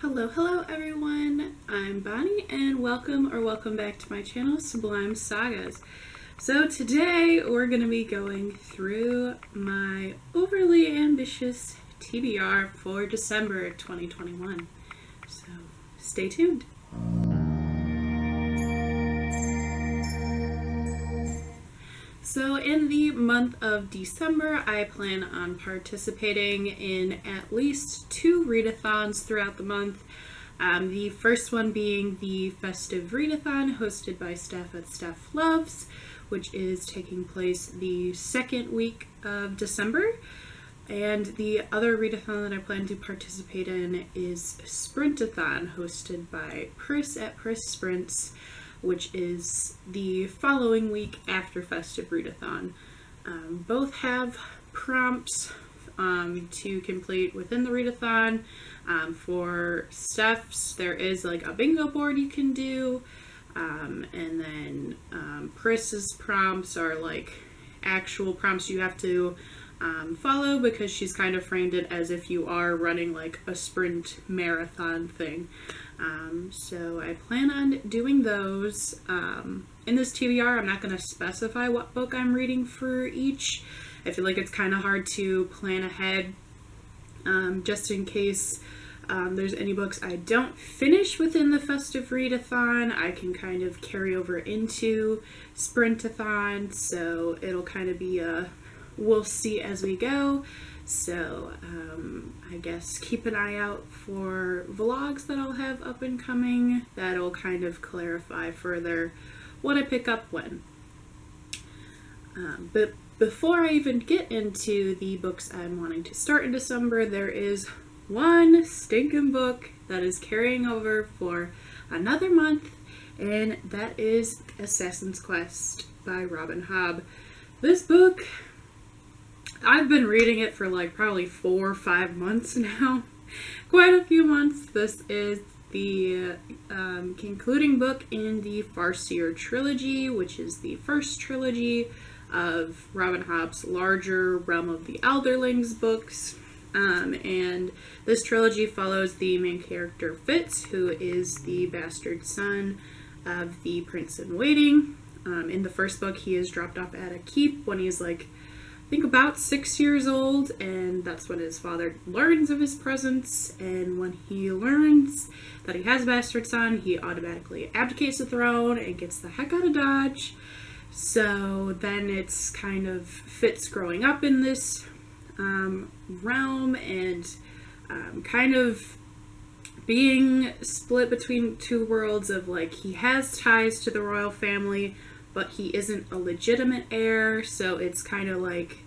Hello everyone, I'm Bonnie and welcome back to my channel, Sublime Sagas. So today we're going to be going through my overly ambitious TBR for December 2021. So stay tuned. So in the month of December, I plan on participating in at least 2 readathons throughout the month. The first one being the Festive Readathon hosted by Steph at Steph Loves, which is taking place the second week of December. And the other readathon that I plan to participate in is Sprintathon hosted by Pris at Pris Sprints, which is the following week after Festive Readathon. Both have prompts to complete within the readathon. For Steph's, there is like a bingo board you can do, and then Pris's prompts are like actual prompts you have to follow, because she's kind of framed it as if you are running like a sprint marathon thing. So I plan on doing those. In this TBR, I'm not going to specify what book I'm reading for each. I feel like it's kind of hard to plan ahead, just in case there's any books I don't finish within the Festive Readathon. I can kind of carry over into Sprintathon, so it'll kind of be a we'll see as we go. So I guess keep an eye out for vlogs that I'll have up and coming that'll kind of clarify further what I pick up when. But before I even get into the books I'm wanting to start in December, there is one stinking book that is carrying over for another month, and that is Assassin's Quest by Robin Hobb. This book, I've been reading it for like probably 4 or 5 months now. Quite a few months. This is the concluding book in the Farseer trilogy, which is the first trilogy of Robin Hobb's larger Realm of the Elderlings books. And this trilogy follows the main character Fitz, who is the bastard son of the Prince in Waiting. In the first book, he is dropped off at a keep when he's like, I think about 6 years old, and that's when his father learns of his presence. And when he learns that he has a bastard son, he automatically abdicates the throne and gets the heck out of Dodge. So then it's kind of Fitz growing up in this realm and kind of being split between 2 worlds of like, he has ties to the royal family, but he isn't a legitimate heir. So it's kind of like,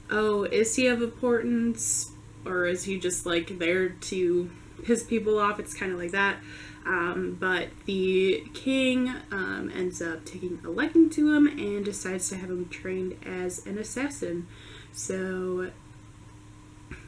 oh, is he of importance, or is he just like there to piss people off? It's kind of like that. But the king ends up taking a liking to him and decides to have him trained as an assassin. So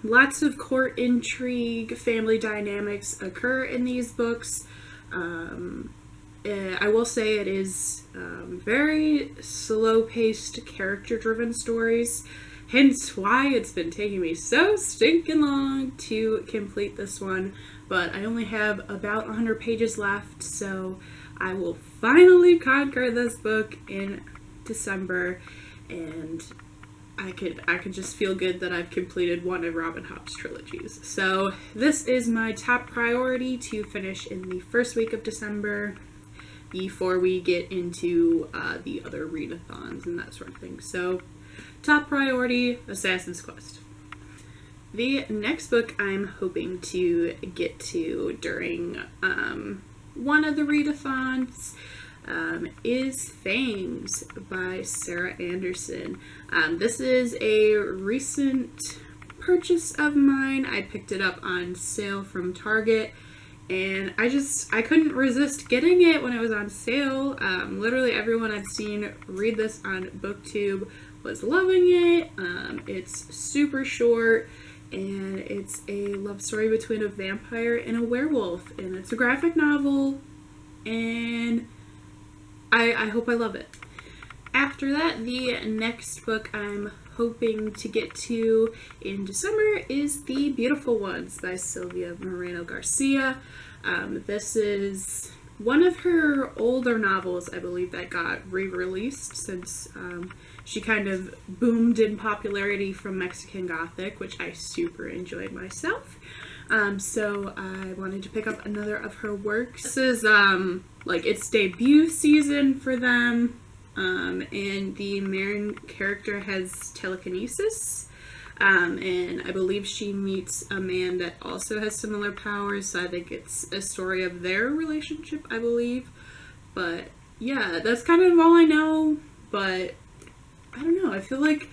lots of court intrigue, family dynamics occur in these books. I will say it is very slow-paced, character-driven stories, hence why it's been taking me so stinking long to complete this one. But I only have about 100 pages left, so I will finally conquer this book in December, and I could just feel good that I've completed one of Robin Hobb's trilogies. So this is my top priority to finish in the first week of December before we get into the other readathons and that sort of thing. So top priority, Assassin's Quest. The next book I'm hoping to get to during one of the readathons is Fangs by Sarah Andersen. This is a recent purchase of mine. I picked it up on sale from Target, and I couldn't resist getting it when it was on sale. Literally everyone I've seen read this on BookTube was loving it. It's super short, and it's a love story between a vampire and a werewolf, and it's a graphic novel, and I hope I love it. After that, the next book I'm hoping to get to in December is The Beautiful Ones by Silvia Moreno-Garcia. This is one of her older novels, I believe, that got re-released since she kind of boomed in popularity from Mexican Gothic, which I super enjoyed myself. So I wanted to pick up another of her works. This is like its debut season for them, and the main character has telekinesis, and I believe she meets a man that also has similar powers, so I think it's a story of their relationship, I believe. But yeah, that's kind of all I know, but I don't know, I feel like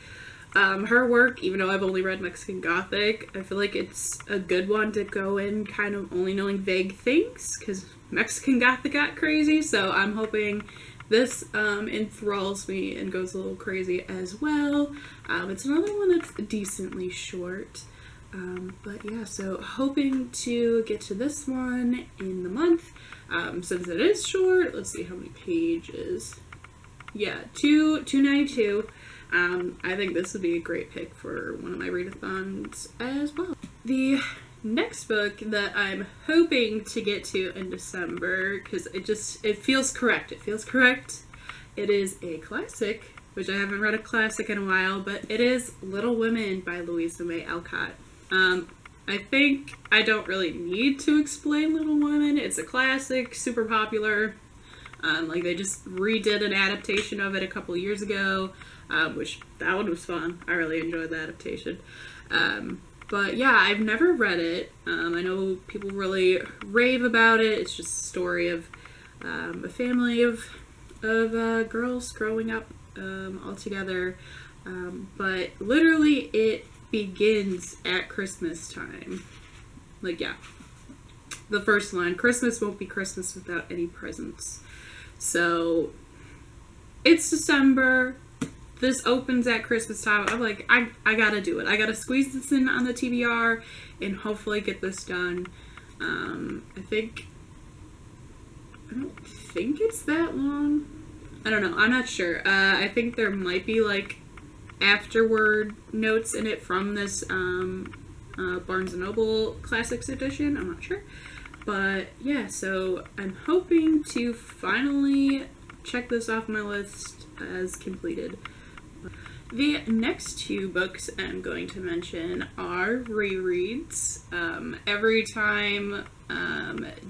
her work, even though I've only read Mexican Gothic, I feel like it's a good one to go in kind of only knowing vague things, because Mexican Gothic got crazy, so I'm hoping this enthralls me and goes a little crazy as well. It's another one that's decently short, but yeah, so hoping to get to this one in the month. Since it is short, let's see how many pages. Yeah, 292. I think this would be a great pick for one of my readathons as well. The next book that I'm hoping to get to in December, because it feels correct. It feels correct. It is a classic, which I haven't read a classic in a while, but it is Little Women by Louisa May Alcott. I think I don't really need to explain Little Women. It's a classic, super popular. Like they just redid an adaptation of it a couple years ago, which that one was fun. I really enjoyed the adaptation. But yeah, I've never read it. I know people really rave about it. It's just a story of a family of girls growing up all together. But literally it begins at Christmas time. Like, yeah. The first line, Christmas won't be Christmas without any presents. So, it's December. This opens at Christmas time. I'm like, I gotta do it. I gotta squeeze this in on the TBR and hopefully get this done. I don't think it's that long. I don't know. I'm not sure. I think there might be like afterward notes in it from this Barnes & Noble Classics edition. I'm not sure. But yeah, so I'm hoping to finally check this off my list as completed. The next two books I'm going to mention are rereads. Every time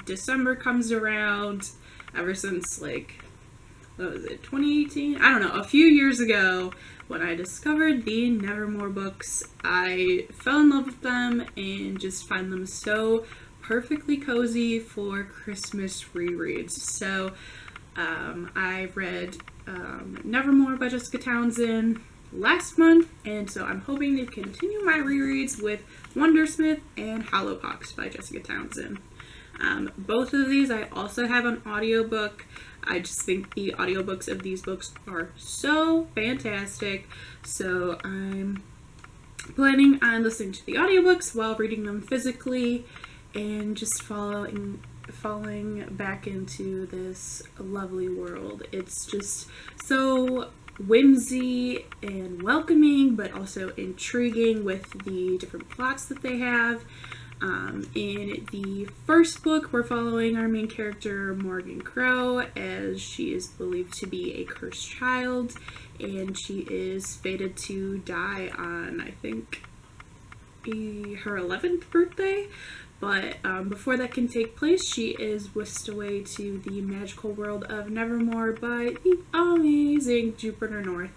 December comes around, ever since like, what was it, 2018? I don't know, a few years ago when I discovered the Nevermore books, I fell in love with them and just find them so perfectly cozy for Christmas rereads. So I read Nevermore by Jessica Townsend last month, and so I'm hoping to continue my rereads with Wundersmith and Hollowpox by Jessica Townsend. Both of these I also have an audiobook. I just think the audiobooks of these books are so fantastic, so I'm planning on listening to the audiobooks while reading them physically and just falling back into this lovely world. It's just so whimsy and welcoming, but also intriguing with the different plots that they have. In the first book, we're following our main character, Morgan Crow, as she is believed to be a cursed child, and she is fated to die on, I think, her 11th birthday. But before that can take place, she is whisked away to the magical world of Nevermore by the amazing Jupiter North.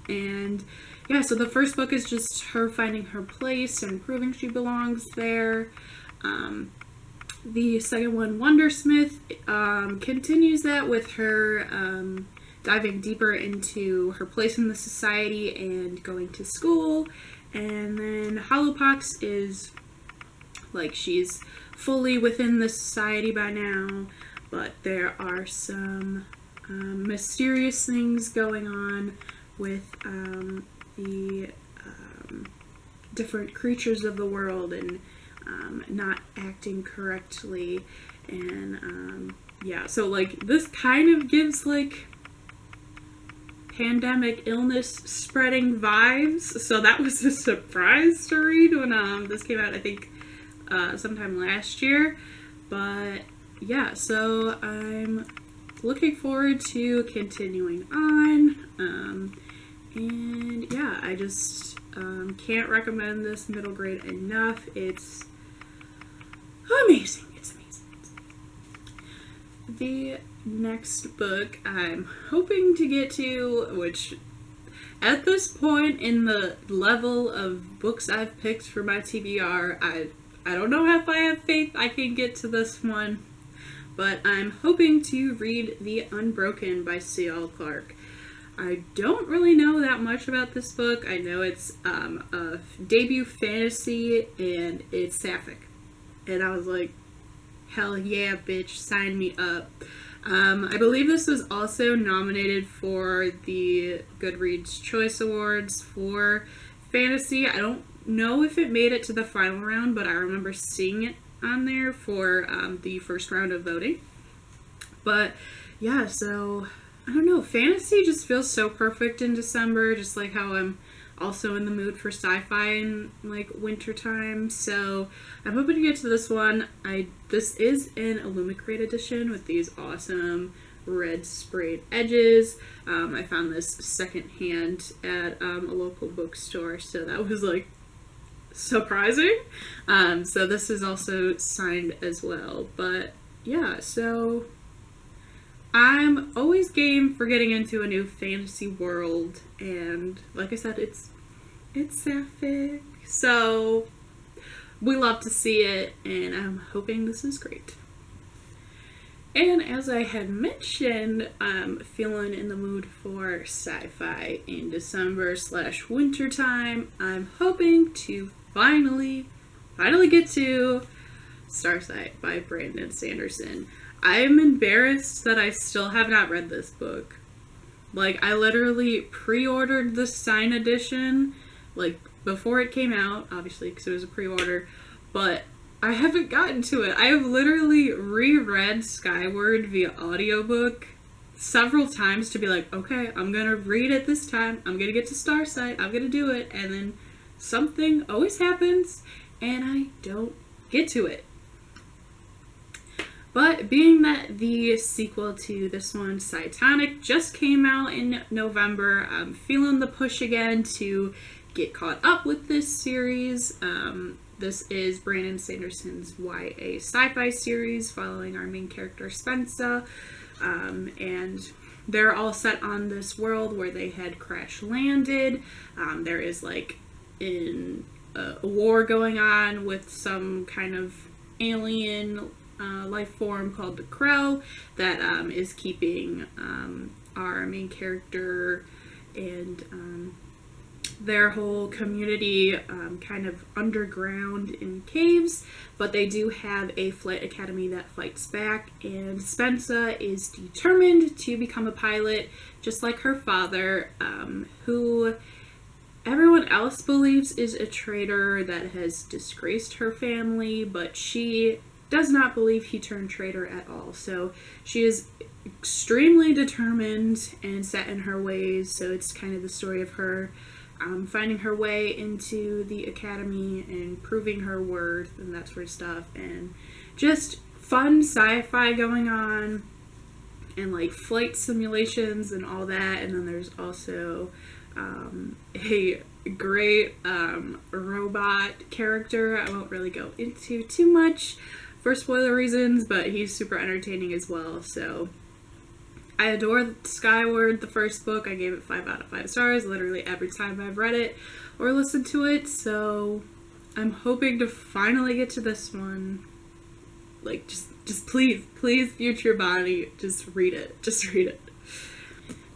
And yeah, so the first book is just her finding her place and proving she belongs there. The second one, Wundersmith, continues that with her diving deeper into her place in the society and going to school. And then Hollowpox is like she's fully within the society by now, but there are some mysterious things going on with the different creatures of the world and not acting correctly. And yeah, so like this kind of gives like pandemic illness spreading vibes, so that was a surprise to read when this came out, I think sometime last year. But yeah, so I'm looking forward to continuing on, and yeah, I just can't recommend this middle grade enough. It's amazing. It's amazing. The next book I'm hoping to get to, which at this point in the level of books I've picked for my TBR, I don't know if I have faith I can get to this one, but I'm hoping to read The Unbroken by C.L. Clarke. I don't really know that much about this book. I know it's a debut fantasy and it's sapphic. And I was like, hell yeah, bitch, sign me up. I believe this was also nominated for the Goodreads Choice Awards for fantasy. I don't know if it made it to the final round, but I remember seeing it on there for the first round of voting. But yeah, so I don't know, fantasy just feels so perfect in December, just like how I'm also in the mood for sci-fi in like wintertime. So I'm hoping to get to this one. This is an Illumicrate edition with these awesome red sprayed edges. I found this secondhand at a local bookstore, so that was like surprising. So this is also signed as well. But yeah, so I'm always game for getting into a new fantasy world, and like I said, it's sapphic, so we love to see it, and I'm hoping this is great. And as I had mentioned, I'm feeling in the mood for sci-fi in December / wintertime. I'm hoping to finally get to Starsight by Brandon Sanderson. I'm embarrassed that I still have not read this book. Like, I literally pre-ordered the Sign edition, like, before it came out, obviously, because it was a pre-order, but I haven't gotten to it. I have literally reread Skyward via audiobook several times to be like, okay, I'm gonna read it this time, I'm gonna get to Starsight, I'm gonna do it, and then something always happens, and I don't get to it. But being that the sequel to this one, Cytonic, just came out in November, I'm feeling the push again to get caught up with this series. This is Brandon Sanderson's YA sci-fi series following our main character Spencer. And they're all set on this world where they had crash landed. There is like a war going on with some kind of alien life form called the Crow that is keeping our main character and their whole community kind of underground in caves, but they do have a flight academy that fights back, and Spencer is determined to become a pilot just like her father, who everyone else believes is a traitor that has disgraced her family, but she does not believe he turned traitor at all. So she is extremely determined and set in her ways. So it's kind of the story of her finding her way into the academy and proving her worth and that sort of stuff. And just fun sci-fi going on and like flight simulations and all that. And then there's also a great robot character I won't really go into too much for spoiler reasons, but he's super entertaining as well. So I adore Skyward, the first book. I gave it 5 out of 5 stars literally every time I've read it or listened to it, so I'm hoping to finally get to this one. Like, just please future body, just read it.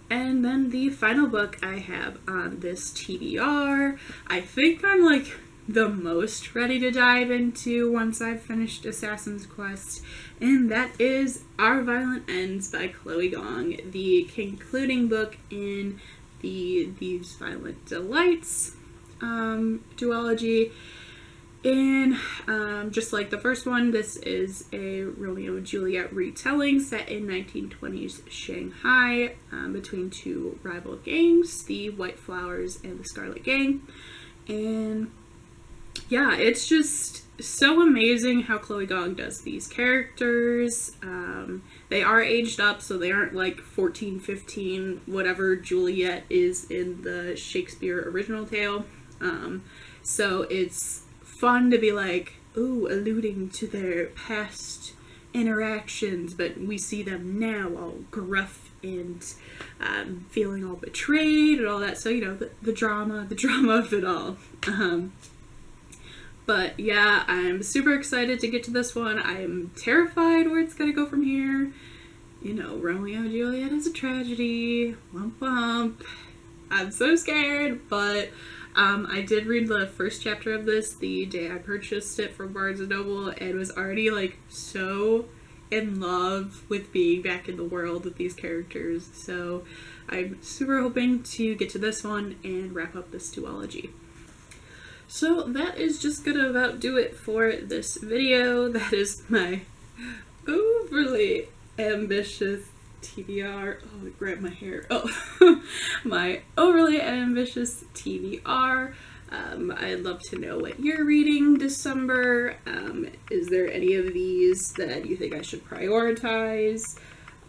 And then the final book I have on this TBR, I think I'm like the most ready to dive into once I've finished Assassin's Quest, and that is Our Violent Ends by Chloe Gong, the concluding book in the These Violent Delights duology. And just like the first one, this is a Romeo and Juliet retelling set in 1920s Shanghai between two rival gangs, the White Flowers and the Scarlet Gang. And yeah, it's just so amazing how Chloe Gong does these characters. They are aged up, so they aren't like 14, 15, whatever Juliet is in the Shakespeare original tale. So it's fun to be like, ooh, alluding to their past interactions, but we see them now all gruff and feeling all betrayed and all that. So, you know, the drama of it all. But yeah, I'm super excited to get to this one. I am terrified where it's gonna go from here. You know, Romeo and Juliet is a tragedy. Womp womp. I'm so scared, but I did read the first chapter of this the day I purchased it from Barnes & Noble and was already like so in love with being back in the world with these characters. So I'm super hoping to get to this one and wrap up this duology. So that is just gonna about do it for this video. That is my overly ambitious TBR. Oh, I grabbed my hair. Oh, my overly ambitious TBR. I'd love to know what you're reading December. Is there any of these that you think I should prioritize?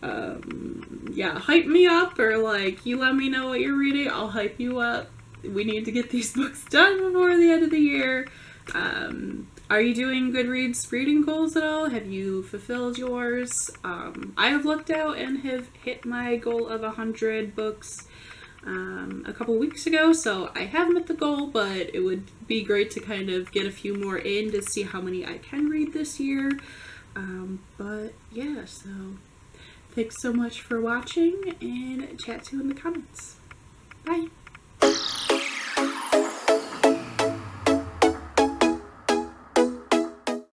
Yeah, hype me up, or like, you let me know what you're reading, I'll hype you up. We need to get these books done before the end of the year. Are you doing Goodreads reading goals at all? Have you fulfilled yours? I have looked out and have hit my goal of 100 books a couple weeks ago, so I have met the goal, but it would be great to kind of get a few more in to see how many I can read this year. But yeah, so thanks so much for watching, and chat to you in the comments. Bye!